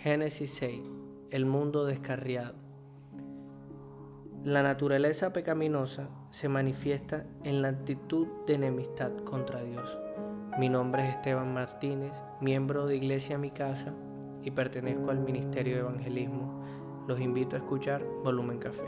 Génesis 6. El mundo descarriado. La naturaleza pecaminosa se manifiesta en la actitud de enemistad contra Dios. Mi nombre es Esteban Martínez, miembro de Iglesia Mi Casa y pertenezco al Ministerio de Evangelismo. Los invito a escuchar Volumen Café.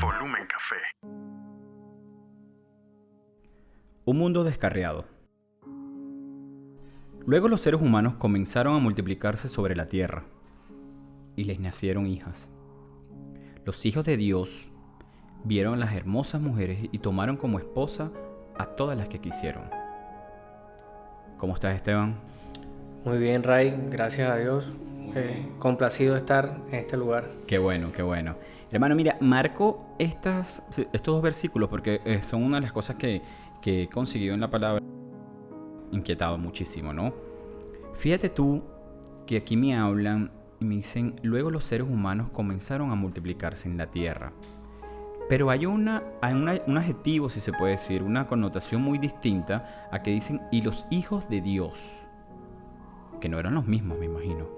Volumen Café. Un mundo descarriado. Luego los seres humanos comenzaron a multiplicarse sobre la tierra, y les nacieron hijas. Los hijos de Dios vieron a las hermosas mujeres y tomaron como esposa a todas las que quisieron. ¿Cómo estás, Esteban? Muy bien, Ray, gracias a Dios. Complacido de estar en este lugar. Qué bueno, qué bueno. Hermano, mira, marco estos dos versículos porque son una de las cosas que he conseguido en la palabra. Inquietado muchísimo, ¿no? Fíjate tú que aquí me hablan y me dicen, luego los seres humanos comenzaron a multiplicarse en la tierra. Pero hay un adjetivo, si se puede decir, una connotación muy distinta a que dicen, y los hijos de Dios, que no eran los mismos, me imagino.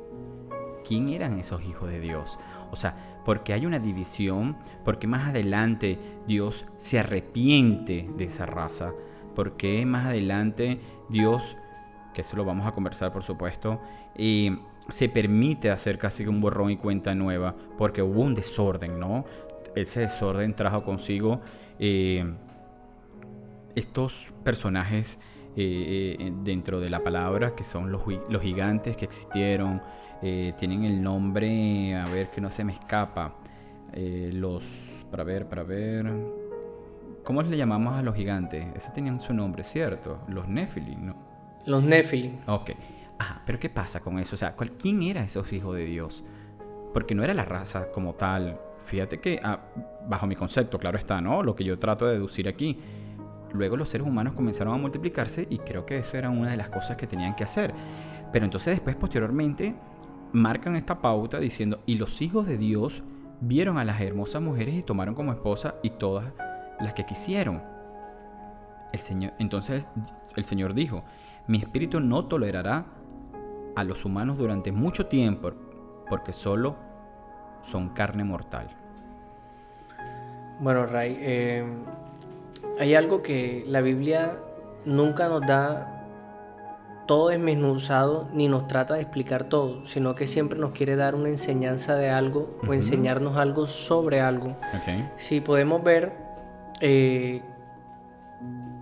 ¿Quién eran esos hijos de Dios? O sea, porque hay una división, porque más adelante Dios se arrepiente de esa raza, porque más adelante Dios, que eso lo vamos a conversar por supuesto, se permite hacer casi que un borrón y cuenta nueva, porque hubo un desorden, ¿no? Ese desorden trajo consigo estos personajes dentro de la palabra, que son los gigantes que existieron. Tienen el nombre, a ver que no se me escapa, para ver, ¿cómo le llamamos a los gigantes? Esos tenían su nombre, ¿cierto? Los Nefilim, ¿no? Los Nefilim. Ok. Pero ¿qué pasa con eso? O sea, ¿quién eran esos hijos de Dios? Porque no era la raza como tal. Fíjate que, bajo mi concepto, claro está, ¿no? Lo que yo trato de deducir aquí. Luego los seres humanos comenzaron a multiplicarse y creo que esa era una de las cosas que tenían que hacer. Pero entonces después, posteriormente, marcan esta pauta diciendo, y los hijos de Dios vieron a las hermosas mujeres y tomaron como esposa y todas las que quisieron. Entonces el Señor dijo, mi espíritu no tolerará a los humanos durante mucho tiempo, porque solo son carne mortal. Bueno, Ray, hay algo que la Biblia nunca nos da todo desmenuzado ni nos trata de explicar todo, sino que siempre nos quiere dar una enseñanza de algo o enseñarnos algo sobre algo. Okay. Si podemos ver,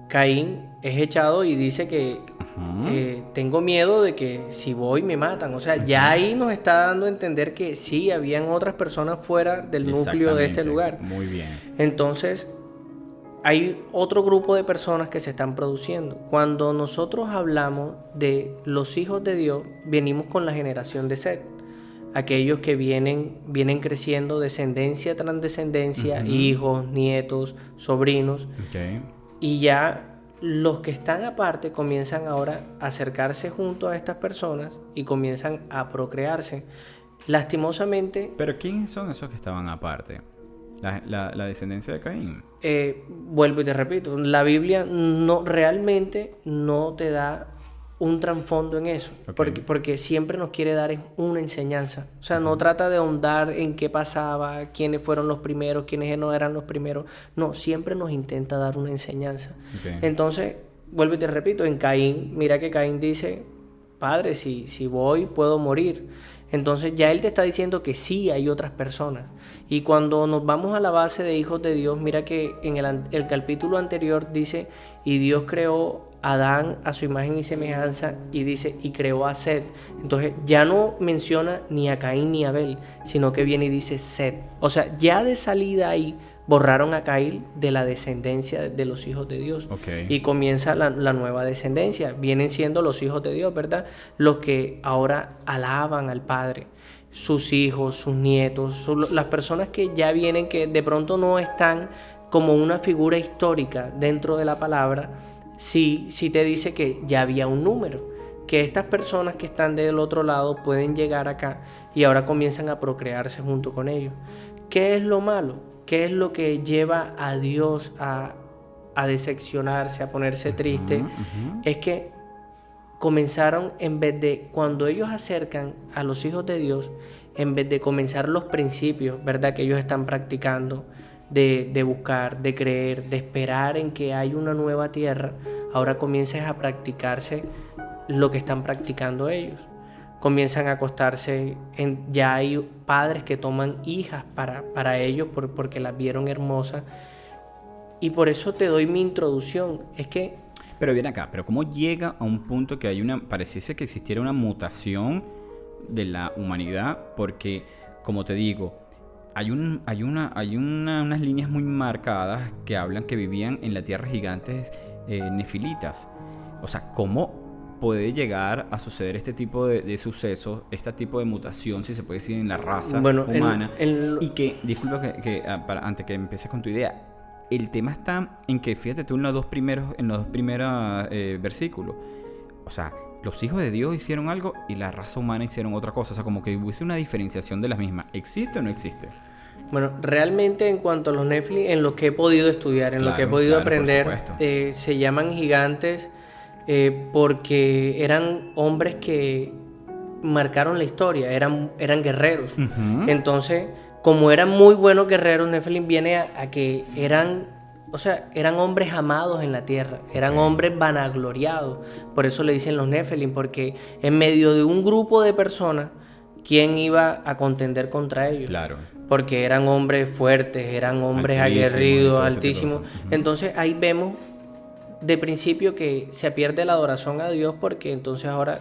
Caín es echado y dice que tengo miedo de que si voy me matan. O sea, ya ahí nos está dando a entender que sí, habían otras personas fuera del núcleo de este lugar. Muy bien. Entonces, hay otro grupo de personas que se están produciendo. Cuando nosotros hablamos de los hijos de Dios, venimos con la generación de Set. Aquellos que vienen creciendo descendencia tras descendencia, hijos, nietos, sobrinos. Okay. Y ya los que están aparte comienzan ahora a acercarse junto a estas personas y comienzan a procrearse. Lastimosamente... ¿Pero quiénes son esos que estaban aparte? ¿La descendencia de Caín? Vuelvo y te repito, la Biblia realmente no te da un trasfondo en eso, Okay. porque siempre nos quiere dar una enseñanza. O sea, no trata de ahondar en qué pasaba, quiénes fueron los primeros, quiénes no eran los primeros. No, siempre nos intenta dar una enseñanza. Okay. Entonces, vuelvo y te repito, en Caín, mira que Caín dice, Padre, si voy puedo morir. Entonces ya él te está diciendo que sí hay otras personas. Y cuando nos vamos a la base de hijos de Dios, mira que en el capítulo anterior dice, y Dios creó a Adán a su imagen y semejanza, y dice, y creó a Set. Entonces ya no menciona ni a Caín ni a Abel, sino que viene y dice Set. O sea, ya de salida ahí borraron a Caín de la descendencia de los hijos de Dios. Okay. Y comienza la nueva descendencia. Vienen siendo los hijos de Dios, ¿verdad? Los que ahora alaban al Padre. Sus hijos, sus nietos, las personas que ya vienen, que de pronto no están como una figura histórica dentro de la palabra, sí te dice que ya había un número. Que estas personas que están del otro lado pueden llegar acá y ahora comienzan a procrearse junto con ellos. ¿Qué es lo malo? ¿qué es lo que lleva a Dios a decepcionarse, a ponerse triste? Es que comenzaron, en vez de, cuando ellos acercan a los hijos de Dios, en vez de comenzar los principios, ¿verdad?, que ellos están practicando, de buscar, de creer, de esperar en que hay una nueva tierra, ahora comienzan a practicarse lo que están practicando ellos. Comienzan a acostarse, ya hay padres que toman hijas para ellos porque las vieron hermosas. Y por eso te doy mi introducción. Es que... Pero viene acá, pero ¿cómo llega a un punto que pareciese que existiera una mutación de la humanidad? Porque, como te digo, hay unas líneas muy marcadas que hablan que vivían en la tierra gigantes nefilitas. O sea, ¿cómo puede llegar a suceder este tipo de sucesos, este tipo de mutación, si se puede decir, en la raza humana? Y que, disculpa antes que empieces con tu idea, el tema está en que, fíjate tú, en los dos primeros versículos, o sea, los hijos de Dios hicieron algo y la raza humana hicieron otra cosa. O sea, como que hubiese una diferenciación de las mismas. ¿Existe o no existe? Bueno, realmente en cuanto a los Nephilim, en lo que he podido estudiar, en lo que he podido aprender, se llaman gigantes porque eran hombres que marcaron la historia, eran guerreros. Entonces, como eran muy buenos guerreros, Nephilim viene a que eran hombres amados en la tierra, eran hombres vanagloriados. Por eso le dicen los Nephilim, porque en medio de un grupo de personas, ¿quién iba a contender contra ellos? Claro. Porque eran hombres fuertes, eran hombres aguerridos, altísimos. Entonces ahí vemos de principio que se pierde la adoración a Dios, porque entonces ahora,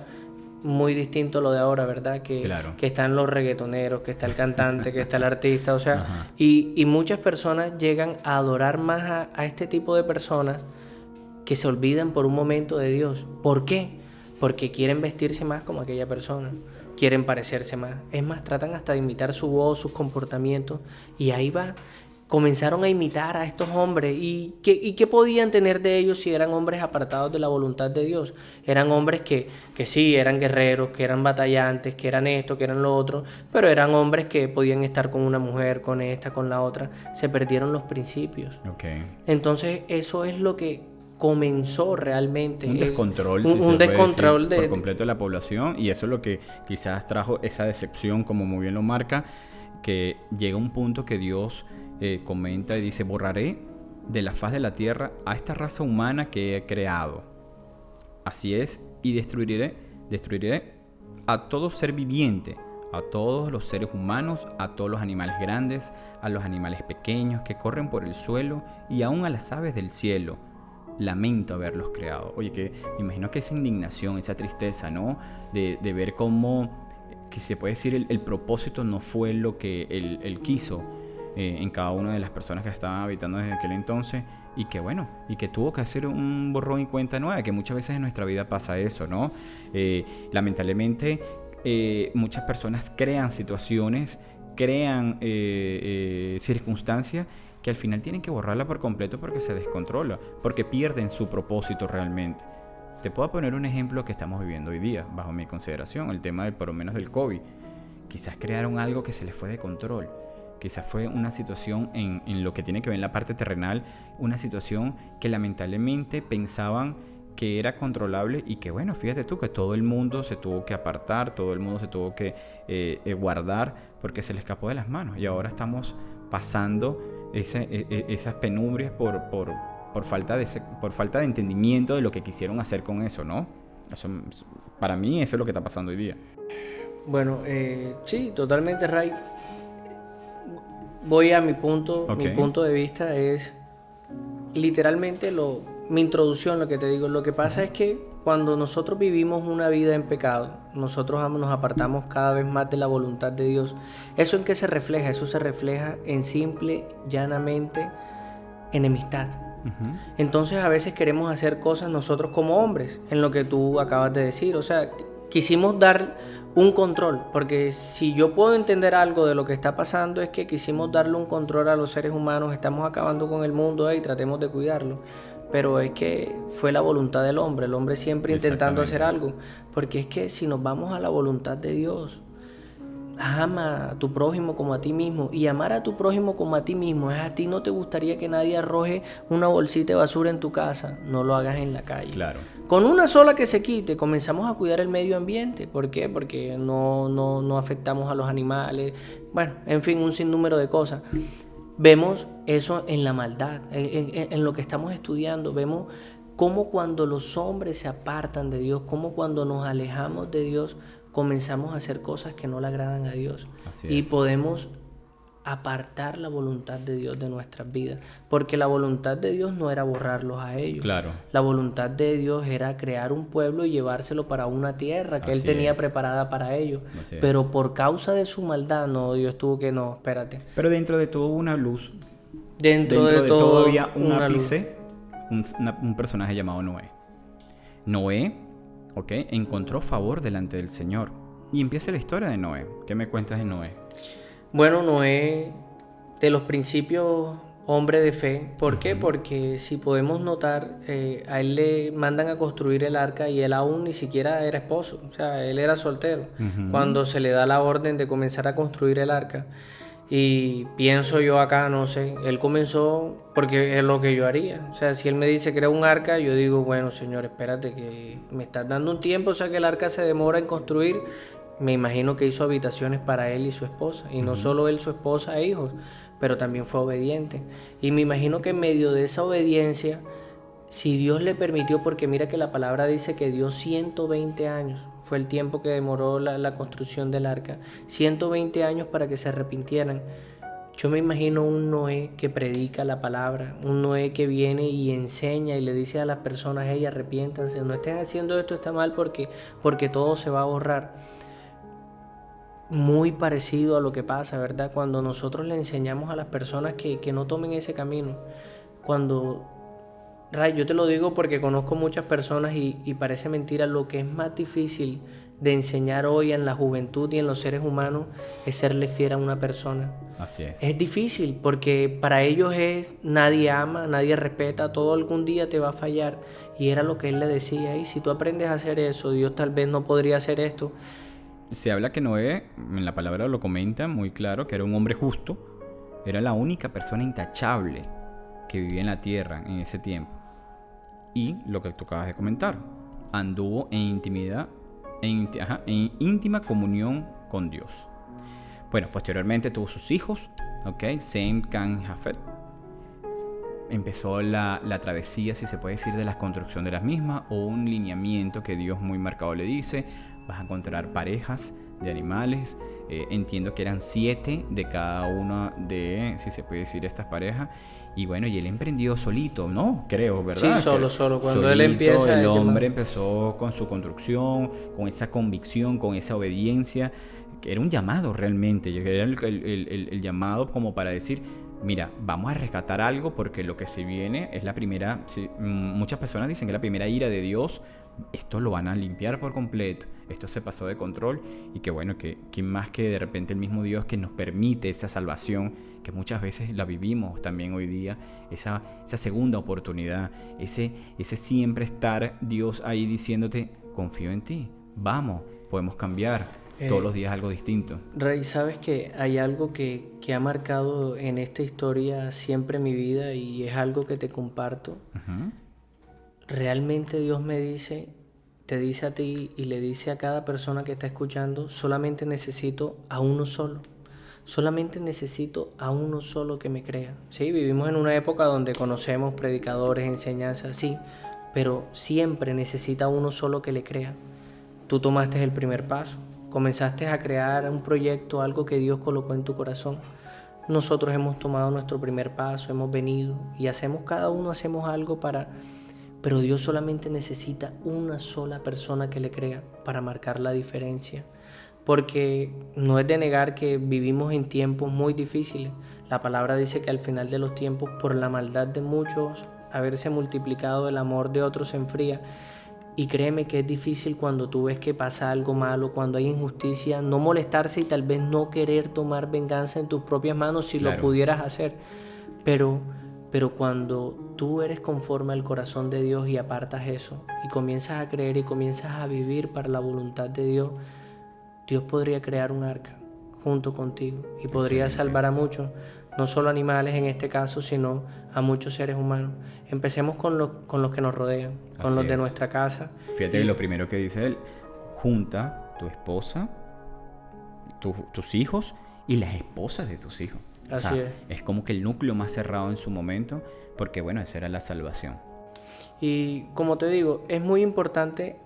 muy distinto lo de ahora, ¿verdad? Que están los reggaetoneros, que está el cantante, que está el artista, o sea, y muchas personas llegan a adorar más a este tipo de personas que se olvidan por un momento de Dios. ¿Por qué? Porque quieren vestirse más como aquella persona, quieren parecerse más. Es más, tratan hasta de imitar su voz, sus comportamientos, y ahí va. Comenzaron a imitar a estos hombres. ¿Y qué podían tener de ellos si eran hombres apartados de la voluntad de Dios? Eran hombres que sí, eran guerreros, que eran batallantes, que eran esto, que eran lo otro, pero eran hombres que podían estar con una mujer, con esta, con la otra. Se perdieron los principios. Entonces, eso es lo que comenzó realmente. Un descontrol, por completo de la población, y eso es lo que quizás trajo esa decepción, como muy bien lo marca, que llega un punto que Dios comenta y dice: borraré de la faz de la tierra a esta raza humana que he creado. Así es, y destruiré a todo ser viviente, a todos los seres humanos, a todos los animales grandes, a los animales pequeños que corren por el suelo y aún a las aves del cielo. Lamento haberlos creado. Oye, que me imagino que esa indignación, esa tristeza, ¿no? De ver cómo, que se puede decir, el propósito no fue lo que él quiso en cada una de las personas que estaban habitando desde aquel entonces, y que bueno, y que tuvo que hacer un borrón y cuenta nueva, que muchas veces en nuestra vida pasa eso, ¿no? Lamentablemente muchas personas crean situaciones, crean circunstancias que al final tienen que borrarla por completo porque se descontrola, porque pierden su propósito realmente. Te puedo poner un ejemplo que estamos viviendo hoy día, bajo mi consideración, el tema por lo menos del COVID. Quizás crearon algo que se les fue de control. Quizás fue una situación en lo que tiene que ver en la parte terrenal, una situación que lamentablemente pensaban que era controlable, y que bueno, fíjate tú que todo el mundo se tuvo que apartar, todo el mundo se tuvo que guardar porque se le escapó de las manos, y ahora estamos pasando esas penurias por falta de entendimiento de lo que quisieron hacer con eso, ¿no? Eso, para mí eso es lo que está pasando hoy día. Bueno, sí, totalmente, Ray. Voy a mi punto. Mi punto de vista es literalmente mi introducción, lo que te digo. Lo que pasa es que cuando nosotros vivimos una vida en pecado, nosotros nos apartamos cada vez más de la voluntad de Dios. ¿Eso en qué se refleja? Eso se refleja en simple, llanamente, enemistad. Entonces a veces queremos hacer cosas nosotros como hombres, en lo que tú acabas de decir. O sea, quisimos dar un control, porque si yo puedo entender algo de lo que está pasando, es que quisimos darle un control a los seres humanos. Estamos acabando con el mundo y tratemos de cuidarlo. Pero es que fue la voluntad del hombre, el hombre siempre intentando hacer algo. Porque es que si nos vamos a la voluntad de Dios, ama a tu prójimo como a ti mismo. Y amar a tu prójimo como a ti mismo es: a ti no te gustaría que nadie arroje una bolsita de basura en tu casa, no lo hagas en la calle. Claro. Con una sola que se quite, comenzamos a cuidar el medio ambiente. ¿Por qué? Porque no afectamos a los animales. Bueno, en fin, un sinnúmero de cosas. Vemos eso en la maldad, en lo que estamos estudiando. Vemos cómo cuando los hombres se apartan de Dios, cómo cuando nos alejamos de Dios, comenzamos a hacer cosas que no le agradan a Dios. Así Y es. podemos apartar la voluntad de Dios de nuestras vidas, porque la voluntad de Dios no era borrarlos a ellos. Claro. La voluntad de Dios era crear un pueblo y llevárselo para una tierra que Él Así tenía es. preparada para ellos. Así es. Pero por causa de su maldad, no, Dios tuvo que, no, espérate. Pero dentro de todo una luz. Dentro de todo había un una luz. ápice, un personaje llamado Noé. Noé, ¿ok? Encontró favor delante del Señor. Y empieza la historia de Noé. ¿Qué me cuentas de Noé? Bueno, Noé, de los principios, hombre de fe. ¿Por qué? Porque si podemos notar, a él le mandan a construir el arca y él aún ni siquiera era esposo. O sea, él era soltero. Cuando se le da la orden de comenzar a construir el arca. Y pienso yo acá, no sé, él comenzó porque es lo que yo haría. O sea, si él me dice que era un arca, yo digo, bueno, Señor, espérate que me estás dando un tiempo, o sea que el arca se demora en construir. Me imagino que hizo habitaciones para él y su esposa. Y no solo él, su esposa e hijos, pero también fue obediente. Y me imagino que en medio de esa obediencia, si Dios le permitió, porque mira que la palabra dice que dio 120 años, fue el tiempo que demoró la construcción del arca, 120 años para que se arrepintieran. Yo me imagino un Noé que predica la palabra, un Noé que viene y enseña y le dice a las personas: hey, arrepiéntanse, no estén haciendo esto, está mal porque todo se va a borrar. Muy parecido a lo que pasa, ¿verdad? Cuando nosotros le enseñamos a las personas que no tomen ese camino. Cuando, Ray, yo te lo digo porque conozco muchas personas y parece mentira, lo que es más difícil de enseñar hoy en la juventud y en los seres humanos es serle fiel a una persona. Así es. Es difícil porque para ellos es: nadie ama, nadie respeta, todo algún día te va a fallar. Y era lo que él le decía: y si tú aprendes a hacer eso, Dios tal vez no podría hacer esto. Se habla que Noé, en la palabra lo comenta muy claro, que era un hombre justo, era la única persona intachable que vivía en la tierra en ese tiempo. Y lo que tú acabas de comentar, anduvo en intimidad, en íntima comunión con Dios. Bueno, posteriormente tuvo sus hijos, ¿ok? Sem, Cam, Jafet. Empezó la travesía, si se puede decir, de la construcción de las mismas, o un lineamiento que Dios muy marcado le dice: vas a encontrar parejas de animales. Entiendo que eran 7 de cada una de, si se puede decir, estas parejas. Y bueno, y él emprendió solito, ¿no? Creo, ¿verdad? Sí, solo. Cuando Solito, él empieza... el hombre empezó con su construcción, con esa convicción, con esa obediencia, que era un llamado realmente. Era el llamado como para decir: mira, vamos a rescatar algo porque lo que se viene es la primera... muchas personas dicen que es la primera ira de Dios. Esto lo van a limpiar por completo. Esto se pasó de control. Y que bueno, que más que de repente el mismo Dios que nos permite esa salvación, que muchas veces la vivimos también hoy día, esa segunda oportunidad, ese siempre estar Dios ahí diciéndote: confío en ti, vamos, podemos cambiar todos los días algo distinto. Rey, sabes que hay algo que ha marcado en esta historia siempre mi vida, y es algo que te comparto. Realmente Dios te dice a ti y le dice a cada persona que está escuchando: solamente necesito a uno solo. Solamente necesito a uno solo que me crea. Sí, vivimos en una época donde conocemos predicadores, enseñanzas, sí, pero siempre necesita a uno solo que le crea. Tú tomaste el primer paso, comenzaste a crear un proyecto, algo que Dios colocó en tu corazón. Nosotros hemos tomado nuestro primer paso, hemos venido y cada uno hacemos algo pero Dios solamente necesita una sola persona que le crea para marcar la diferencia. Porque no es de negar que vivimos en tiempos muy difíciles. La palabra dice que al final de los tiempos, por la maldad de muchos haberse multiplicado, el amor de otros se enfría. Y créeme que es difícil cuando tú ves que pasa algo malo, cuando hay injusticia, no molestarse y tal vez no querer tomar venganza en tus propias manos si Claro. lo pudieras hacer. Pero cuando tú eres conforme al corazón de Dios y apartas eso y comienzas a creer y comienzas a vivir para la voluntad de Dios, Dios podría crear un arca. junto contigo y podría Excelente. salvar a muchos, no solo animales en este caso, sino a muchos seres humanos. Empecemos con los que nos rodean, con Así los de es. nuestra casa. Fíjate que lo primero que dice él, junta tu esposa, tus hijos y las esposas de tus hijos. Así es como que el núcleo más cerrado en su momento, porque bueno, esa era la salvación. Y como te digo, es muy importante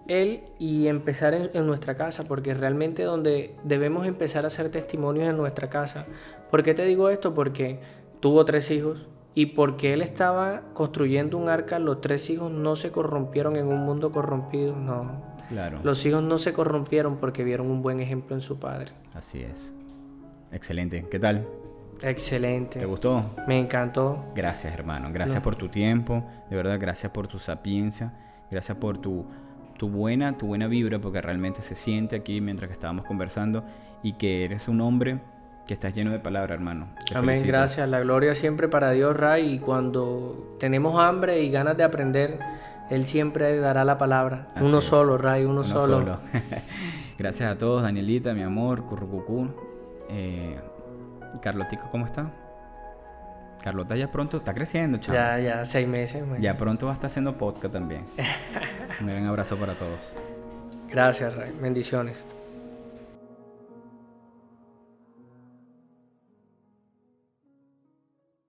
él y empezar en nuestra casa, porque realmente donde debemos empezar a hacer testimonios en nuestra casa. ¿Por qué te digo esto? Porque tuvo 3 hijos y porque él estaba construyendo un arca, los 3 hijos no se corrompieron en un mundo corrompido, no. Claro. Los hijos no se corrompieron porque vieron un buen ejemplo en su padre. Así es. Excelente. ¿Qué tal? Excelente. ¿Te gustó? Me encantó. Gracias, hermano. Gracias por tu tiempo. De verdad, gracias por tu sapiencia. Gracias por tu buena vibra, porque realmente se siente aquí mientras que estábamos conversando, y que eres un hombre que estás lleno de palabra, hermano. Te Amén, felicito. gracias. La gloria siempre para Dios, Ray. Y cuando tenemos hambre y ganas de aprender, Él siempre dará la palabra. Así Uno es. solo, Ray, uno solo. Gracias a todos, Danielita, mi amor, Currucucú. Carlotico, ¿cómo está? Carlota ya pronto está creciendo, chaval. Ya, 6 meses. Man. Ya pronto va a estar haciendo podcast también. Un gran abrazo para todos. Gracias, Ray. Bendiciones.